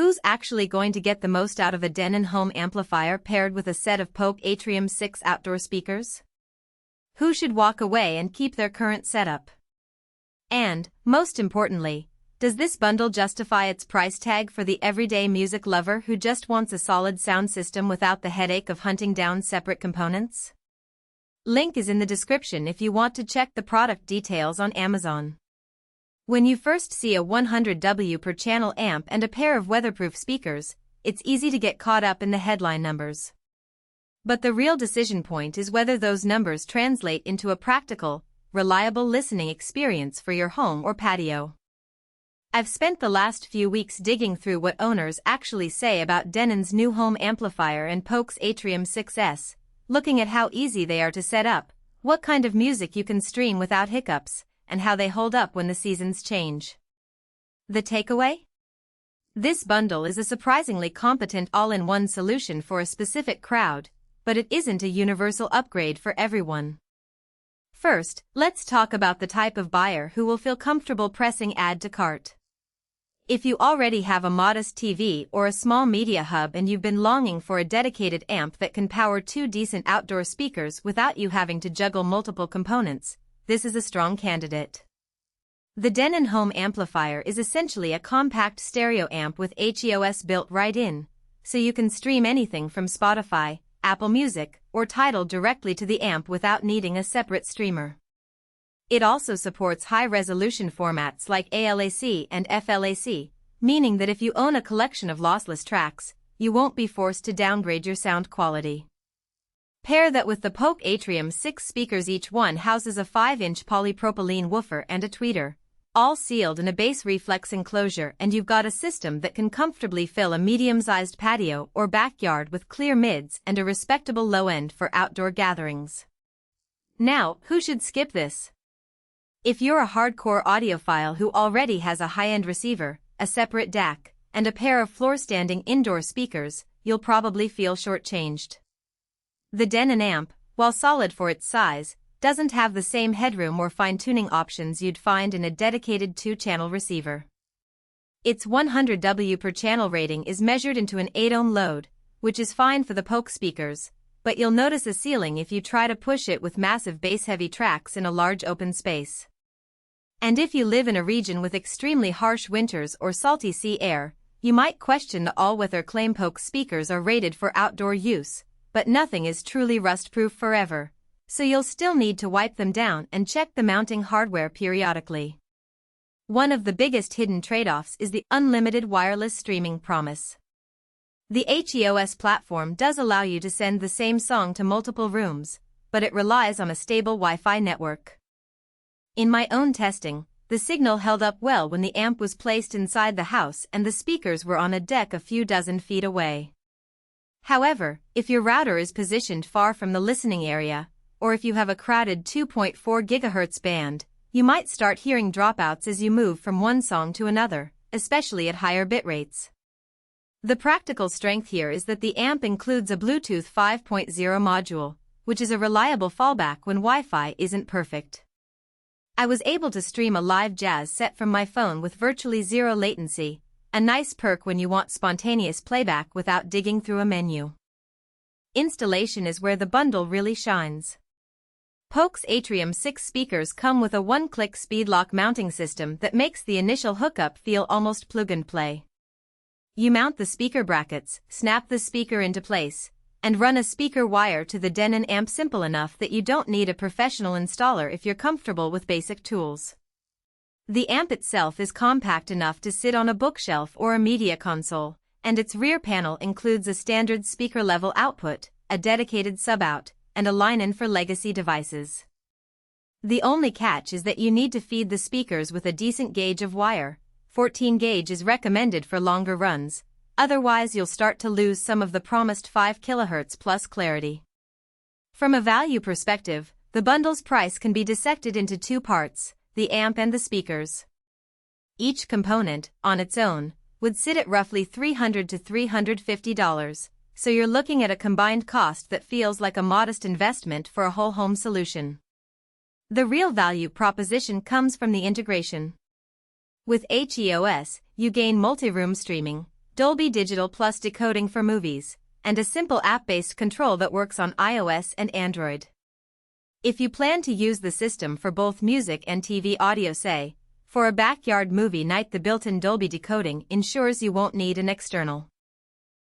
Who's actually going to get the most out of a Denon home amplifier paired with a set of Polk Atrium 6 outdoor speakers? Who should walk away and keep their current setup? And, most importantly, does this bundle justify its price tag for the everyday music lover who just wants a solid sound system without the headache of hunting down separate components? Link is in the description if you want to check the product details on Amazon. When you first see a 100W per channel amp and a pair of weatherproof speakers, it's easy to get caught up in the headline numbers. But the real decision point is whether those numbers translate into a practical, reliable listening experience for your home or patio. I've spent the last few weeks digging through what owners actually say about Denon's new home amplifier and Polk's Atrium 6S, looking at how easy they are to set up, what kind of music you can stream without hiccups, and how they hold up when the seasons change. The takeaway? This bundle is a surprisingly competent all-in-one solution for a specific crowd, but it isn't a universal upgrade for everyone. First, let's talk about the type of buyer who will feel comfortable pressing Add to Cart. If you already have a modest TV or a small media hub and you've been longing for a dedicated amp that can power 2 decent outdoor speakers without you having to juggle multiple components, this is a strong candidate. The Denon home amplifier is essentially a compact stereo amp with HEOS built right in, so you can stream anything from Spotify, Apple Music, or Tidal directly to the amp without needing a separate streamer. It also supports high-resolution formats like ALAC and FLAC, meaning that if you own a collection of lossless tracks, you won't be forced to downgrade your sound quality. Pair that with the Polk Atrium 6 speakers. Each one houses a 5-inch polypropylene woofer and a tweeter, all sealed in a bass reflex enclosure, and you've got a system that can comfortably fill a medium-sized patio or backyard with clear mids and a respectable low end for outdoor gatherings. Now, who should skip this? If you're a hardcore audiophile who already has a high-end receiver, a separate DAC, and a pair of floor-standing indoor speakers, you'll probably feel shortchanged. The Denon amp, while solid for its size, doesn't have the same headroom or fine-tuning options you'd find in a dedicated 2-channel receiver. Its 100W per channel rating is measured into an 8-ohm load, which is fine for the Polk speakers, but you'll notice a ceiling if you try to push it with massive bass-heavy tracks in a large open space. And if you live in a region with extremely harsh winters or salty sea air, you might question the all-weather claim. Polk speakers are rated for outdoor use, but nothing is truly rust-proof forever, so you'll still need to wipe them down and check the mounting hardware periodically. One of the biggest hidden trade-offs is the unlimited wireless streaming promise. The HEOS platform does allow you to send the same song to multiple rooms, but it relies on a stable Wi-Fi network. In my own testing, the signal held up well when the amp was placed inside the house and the speakers were on a deck a few dozen feet away. However, if your router is positioned far from the listening area, or if you have a crowded 2.4 GHz band, you might start hearing dropouts as you move from one song to another, especially at higher bit rates. The practical strength here is that the amp includes a Bluetooth 5.0 module, which is a reliable fallback when Wi-Fi isn't perfect. I was able to stream a live jazz set from my phone with virtually zero latency, a nice perk when you want spontaneous playback without digging through a menu. Installation is where the bundle really shines. Polk's Atrium 6 speakers come with a one-click speed lock mounting system that makes the initial hookup feel almost plug-and-play. You mount the speaker brackets, snap the speaker into place, and run a speaker wire to the Denon amp. Simple enough that you don't need a professional installer if you're comfortable with basic tools. The amp itself is compact enough to sit on a bookshelf or a media console, and its rear panel includes a standard speaker-level output, a dedicated sub-out, and a line-in for legacy devices. The only catch is that you need to feed the speakers with a decent gauge of wire. 14 gauge is recommended for longer runs, otherwise you'll start to lose some of the promised 5 kHz plus clarity. From a value perspective, the bundle's price can be dissected into 2 parts, the amp and the speakers. Each component, on its own, would sit at roughly $300 to $350, so you're looking at a combined cost that feels like a modest investment for a whole home solution. The real value proposition comes from the integration. With HEOS, you gain multi-room streaming, Dolby Digital Plus decoding for movies, and a simple app-based control that works on iOS and Android. If you plan to use the system for both music and TV audio, say, for a backyard movie night, the built-in Dolby decoding ensures you won't need an external